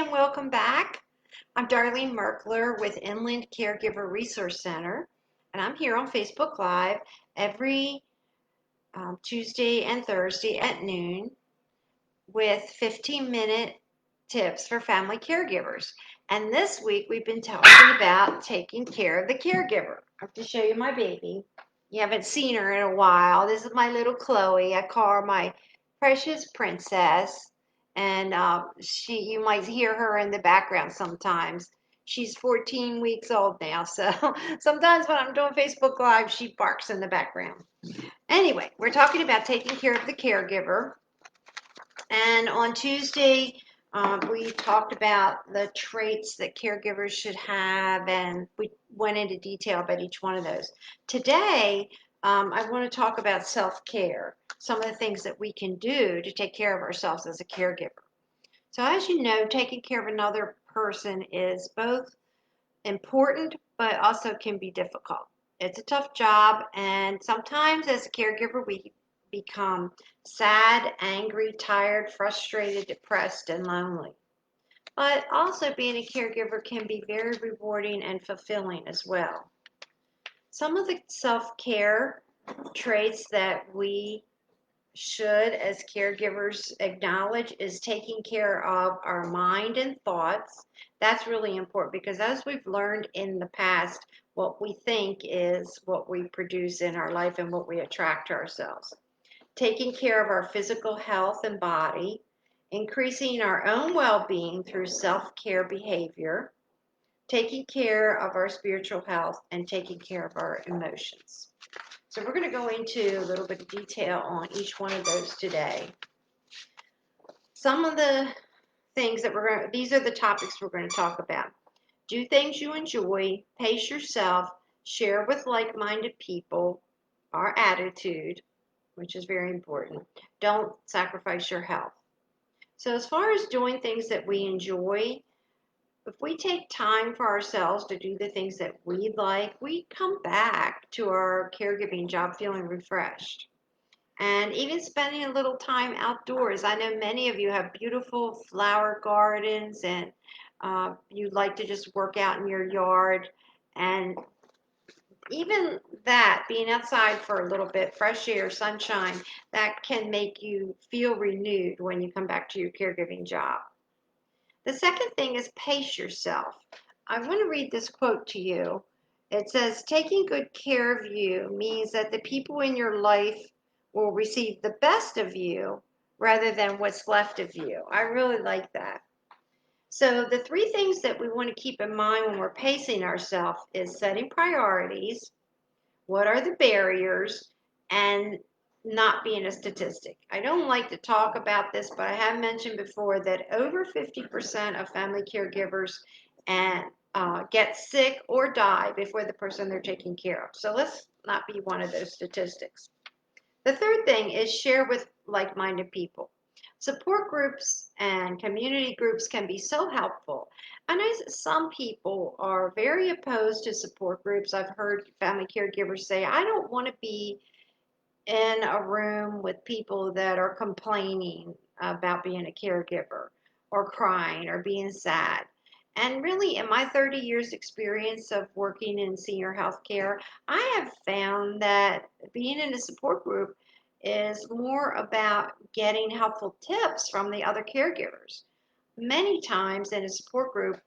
and welcome back. I'm Darlene Merkler with Inland Caregiver Resource Center, and I'm here on Facebook Live every Tuesday and Thursday at noon with 15-minute tips for family caregivers. And this week we've been talking about taking care of the caregiver. I have to show you my baby. You haven't seen her in a while. This is my little Chloe. I call her my precious princess. And you might hear her in the background sometimes. She's 14 weeks old now, so sometimes when I'm doing Facebook Live, she barks in the background. Anyway, we're talking about taking care of the caregiver. And on Tuesday, we talked about the traits that caregivers should have, and we went into detail about each one of those. Today, I want to talk about self-care, some of the things that we can do to take care of ourselves as a caregiver. So as you know, taking care of another person is both important, but also can be difficult. It's a tough job, and sometimes as a caregiver, we become sad, angry, tired, frustrated, depressed, and lonely. But also being a caregiver can be very rewarding and fulfilling as well. Some of the self-care traits that we should, as caregivers, acknowledge is taking care of our mind and thoughts. That's really important because, as we've learned in the past, what we think is what we produce in our life and what we attract to ourselves. Taking care of our physical health and body, increasing our own well-being through self-care behavior, taking care of our spiritual health, and taking care of our emotions. So we're going to go into a little bit of detail on each one of those today. Some of the things that these are the topics we're going to talk about. Do things you enjoy, pace yourself, share with like-minded people, our attitude, which is very important. Don't sacrifice your health. So as far as doing things that we enjoy, if we take time for ourselves to do the things that we like, we come back to our caregiving job feeling refreshed. And even spending a little time outdoors. I know many of you have beautiful flower gardens and you like to just work out in your yard. And even that, being outside for a little bit, fresh air, sunshine, that can make you feel renewed when you come back to your caregiving job. The second thing is pace yourself. I want to read this quote to you. It says, taking good care of you means that the people in your life will receive the best of you rather than what's left of you. I really like that. So the three things that we want to keep in mind when we're pacing ourselves is setting priorities, what are the barriers, and not being a statistic. I don't like to talk about this, but I have mentioned before that over 50% of family caregivers get sick or die before the person they're taking care of. So let's not be one of those statistics. The third thing is share with like-minded people. Support groups and community groups can be so helpful. I know some people are very opposed to support groups. I've heard family caregivers say, I don't want to be in a room with people that are complaining about being a caregiver or crying or being sad. And really, in my 30 years experience of working in senior health care, I have found that being in a support group is more about getting helpful tips from the other caregivers. Many times in a support group,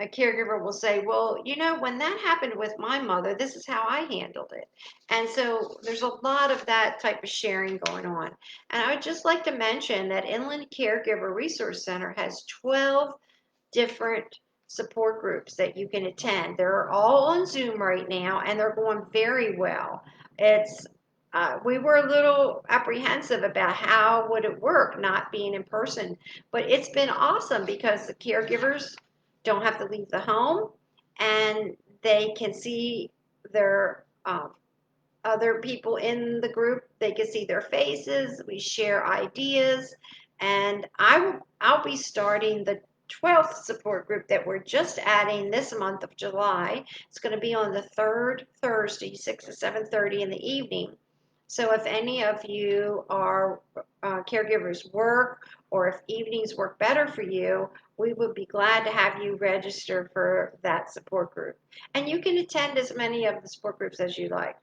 a caregiver will say, well, you know, when that happened with my mother, this is how I handled it. And so there's a lot of that type of sharing going on. And I would just like to mention that Inland Caregiver Resource Center has 12 different support groups that you can attend. They're all on Zoom right now, and they're going very well. We were a little apprehensive about how would it work not being in person, but it's been awesome because the caregivers don't have to leave the home, and they can see their other people in the group. They can see their faces. We share ideas, and I'll be starting the 12th support group that we're just adding this month of July. It's going to be on the third Thursday, 6 to 7:30 in the evening. So if any of you are caregivers work, or if evenings work better for you, we would be glad to have you register for that support group. And you can attend as many of the support groups as you like.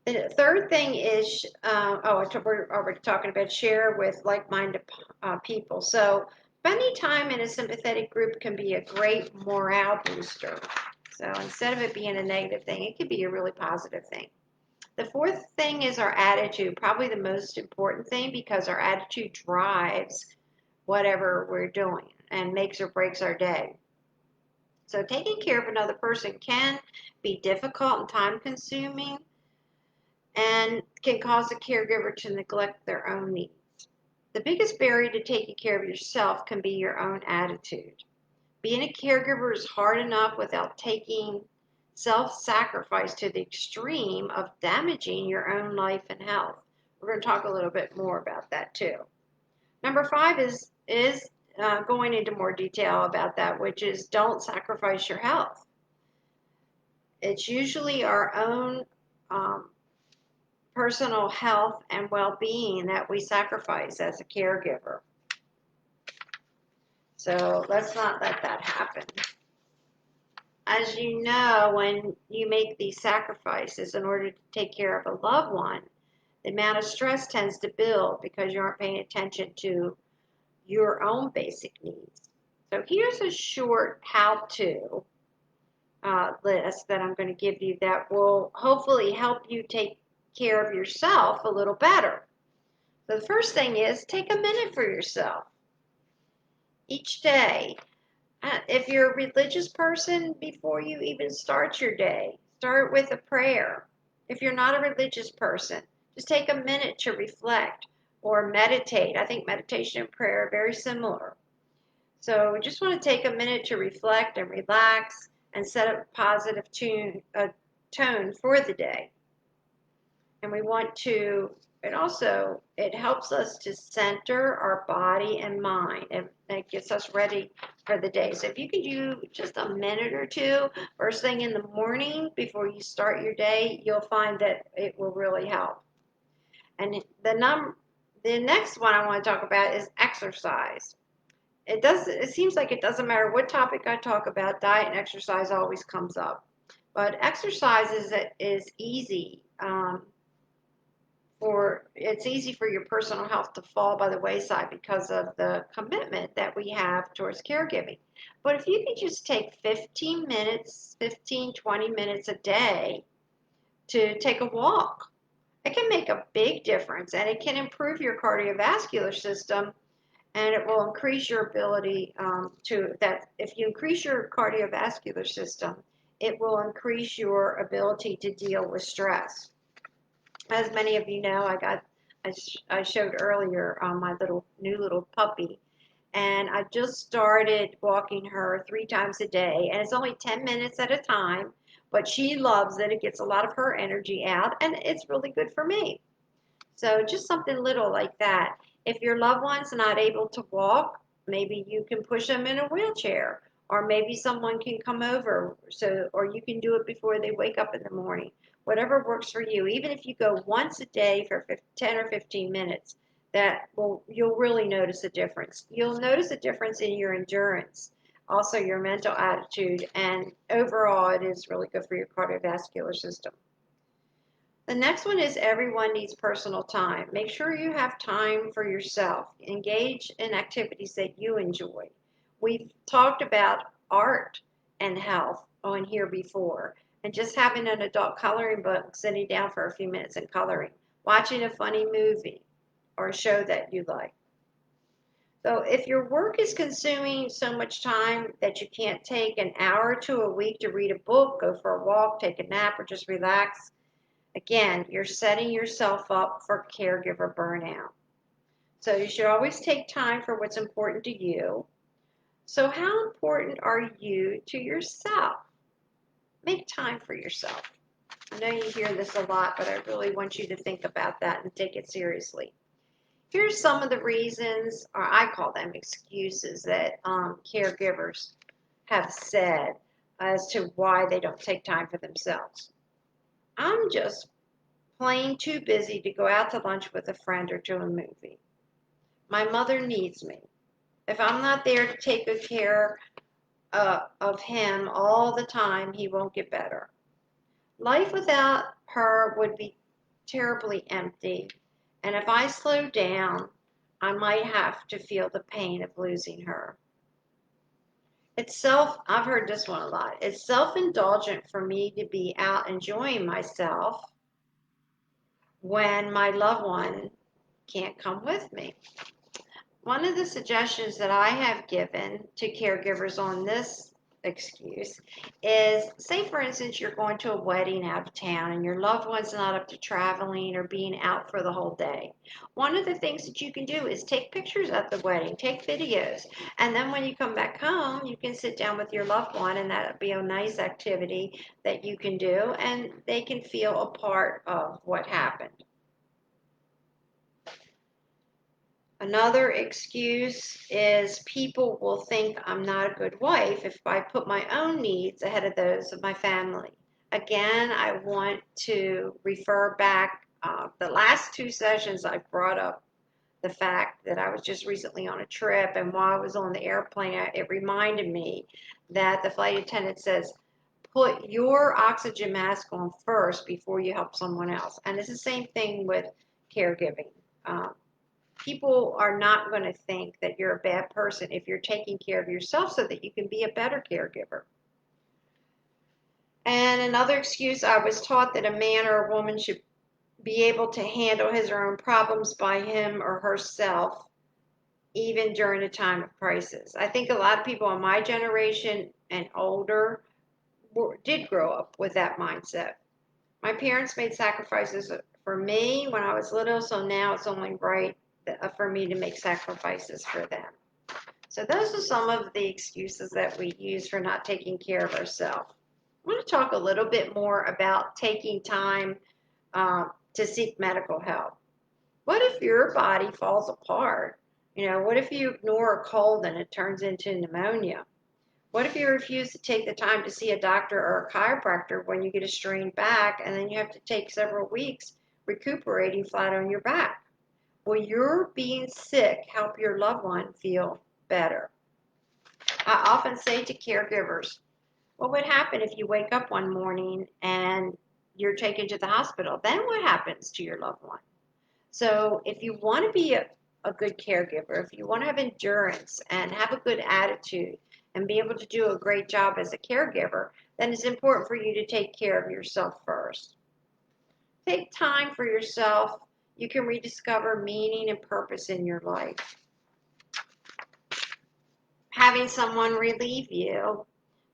The third thing is, we're already talking about share with like-minded people. So spending time in a sympathetic group can be a great morale booster. So instead of it being a negative thing, it could be a really positive thing. The fourth thing is our attitude, probably the most important thing, because our attitude drives whatever we're doing and makes or breaks our day. So taking care of another person can be difficult and time consuming and can cause a caregiver to neglect their own needs. The biggest barrier to taking care of yourself can be your own attitude. Being a caregiver is hard enough without taking self-sacrifice to the extreme of damaging your own life and health. We're going to talk a little bit more about that too. Number 5 is going into more detail about that, which is don't sacrifice your health. It's usually our own personal health and well-being that we sacrifice as a caregiver. So let's not let that happen. As you know, when you make these sacrifices in order to take care of a loved one, the amount of stress tends to build because you aren't paying attention to your own basic needs. So here's a short how-to list that I'm going to give you that will hopefully help you take care of yourself a little better. So the first thing is take a minute for yourself each day. If you're a religious person, before you even start your day, start with a prayer. If you're not a religious person, just take a minute to reflect or meditate. I think meditation and prayer are very similar. So we just want to take a minute to reflect and relax and set a positive tone for the day. And we want to, it helps us to center our body and mind, and it gets us ready for the day. So if you can do just a minute or two first thing in the morning before you start your day, you'll find that it will really help. And the next one I want to talk about is exercise. It seems like it doesn't matter what topic I talk about, diet and exercise always comes up. But exercise is easy. It's easy for your personal health to fall by the wayside because of the commitment that we have towards caregiving. But if you can just take 15 minutes, 20 minutes a day to take a walk, it can make a big difference, and it can improve your cardiovascular system, and it will increase your ability if you increase your cardiovascular system, it will increase your ability to deal with stress. As many of you know, I showed earlier my new little puppy, and I just started walking her 3 times a day, and it's only 10 minutes at a time, but she loves it. It gets a lot of her energy out, and it's really good for me. So just something little like that. If your loved one's not able to walk, maybe you can push them in a wheelchair, or maybe someone can come over, or you can do it before they wake up in the morning. Whatever works for you. Even if you go once a day for 10 or 15 minutes, you'll really notice a difference. You'll notice a difference in your endurance, also your mental attitude, and overall it is really good for your cardiovascular system. The next one is everyone needs personal time. Make sure you have time for yourself. Engage in activities that you enjoy. We've talked about art and health on here before, and just having an adult coloring book, sitting down for a few minutes and coloring, watching a funny movie or a show that you like. So if your work is consuming so much time that you can't take an hour or two a week to read a book, go for a walk, take a nap, or just relax, again, you're setting yourself up for caregiver burnout. So you should always take time for what's important to you. So how important are you to yourself? Make time for yourself. I know you hear this a lot, but I really want you to think about that and take it seriously. Here's some of the reasons, or I call them excuses, that caregivers have said as to why they don't take time for themselves. I'm just plain too busy to go out to lunch with a friend or to a movie. My mother needs me. If I'm not there to take good care of him all the time, he won't get better. Life without her would be terribly empty, and if I slow down, I might have to feel the pain of losing her. I've heard this one a lot. It's self-indulgent for me to be out enjoying myself when my loved one can't come with me. One of the suggestions that I have given to caregivers on this excuse is, say for instance you're going to a wedding out of town and your loved one's not up to traveling or being out for the whole day. One of the things that you can do is take pictures at the wedding, take videos, and then when you come back home you can sit down with your loved one, and that'll be a nice activity that you can do, and they can feel a part of what happened. Another excuse is people will think I'm not a good wife if I put my own needs ahead of those of my family. Again, I want to refer back the last two sessions I brought up the fact that I was just recently on a trip, and while I was on the airplane, it reminded me that the flight attendant says, put your oxygen mask on first before you help someone else. And it's the same thing with caregiving. People are not going to think that you're a bad person if you're taking care of yourself so that you can be a better caregiver. And another excuse, I was taught that a man or a woman should be able to handle his or her own problems by him or herself, even during a time of crisis. I think a lot of people in my generation and older did grow up with that mindset. My parents made sacrifices for me when I was little, so now it's only right for me to make sacrifices for them. So those are some of the excuses that we use for not taking care of ourselves. I want to talk a little bit more about taking time to seek medical help. What if your body falls apart? What if you ignore a cold and it turns into pneumonia? What if you refuse to take the time to see a doctor or a chiropractor when you get a strained back, and then you have to take several weeks recuperating flat on your back? Will your being sick help your loved one feel better? I often say to caregivers, what would happen if you wake up one morning and you're taken to the hospital? Then what happens to your loved one? So if you want to be a good caregiver, if you want to have endurance and have a good attitude and be able to do a great job as a caregiver, then it's important for you to take care of yourself first. Take time for yourself. You can rediscover meaning and purpose in your life. Having someone relieve you,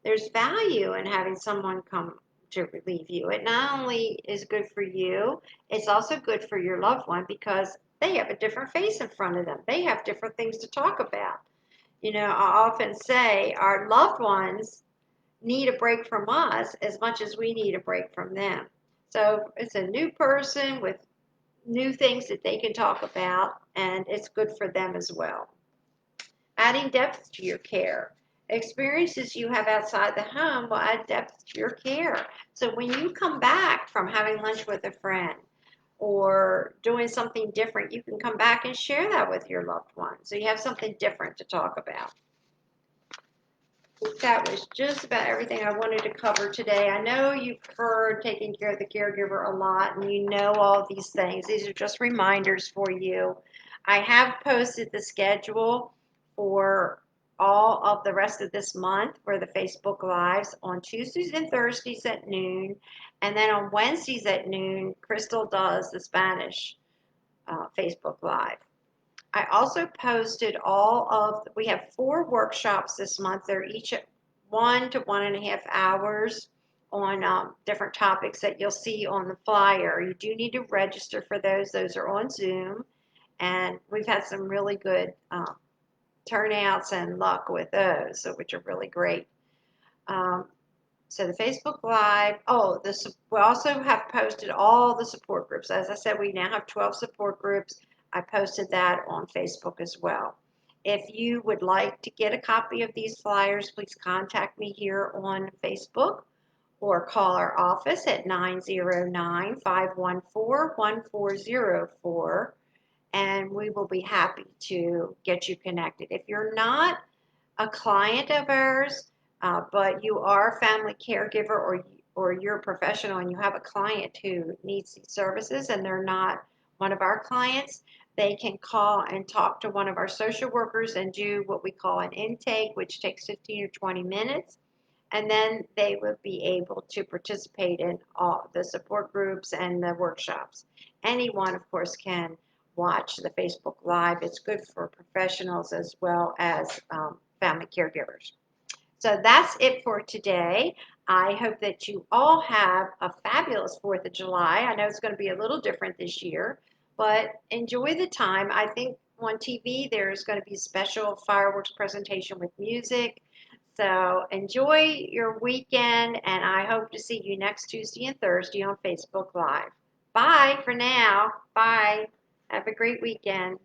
there's value in having someone come to relieve you. It not only is good for you, it's also good for your loved one because they have a different face in front of them. They have different things to talk about. I often say our loved ones need a break from us as much as we need a break from them. So it's a new person with new things that they can talk about, and it's good for them as well. Adding depth to your care. Experiences you have outside the home will add depth to your care. So when you come back from having lunch with a friend or doing something different, you can come back and share that with your loved one. So you have something different to talk about. That was just about everything I wanted to cover today. I know you've heard taking care of the caregiver a lot, and you know all these things. These are just reminders for you. I have posted the schedule for all of the rest of this month for the Facebook Lives on Tuesdays and Thursdays at noon. And then on Wednesdays at noon, Crystal does the Spanish Facebook Live. I also posted we have 4 workshops this month. They're each at 1 to 1.5 hours on different topics that you'll see on the flyer. You do need to register for those. Those are on Zoom, and we've had some really good turnouts and luck with those, which are really great. So the Facebook Live, we also have posted all the support groups. As I said, we now have 12 support groups. I posted that on Facebook as well. If you would like to get a copy of these flyers, please contact me here on Facebook or call our office at 909-514-1404, and we will be happy to get you connected. If you're not a client of ours, but you are a family caregiver, or you're a professional and you have a client who needs these services and they're not one of our clients, they can call and talk to one of our social workers and do what we call an intake, which takes 15 or 20 minutes. And then they will be able to participate in all the support groups and the workshops. Anyone, of course, can watch the Facebook Live. It's good for professionals as well as family caregivers. So that's it for today. I hope that you all have a fabulous 4th of July. I know it's going to be a little different this year, but enjoy the time. I think on TV there's going to be a special fireworks presentation with music. So enjoy your weekend, and I hope to see you next Tuesday and Thursday on Facebook Live. Bye for now. Bye. Have a great weekend.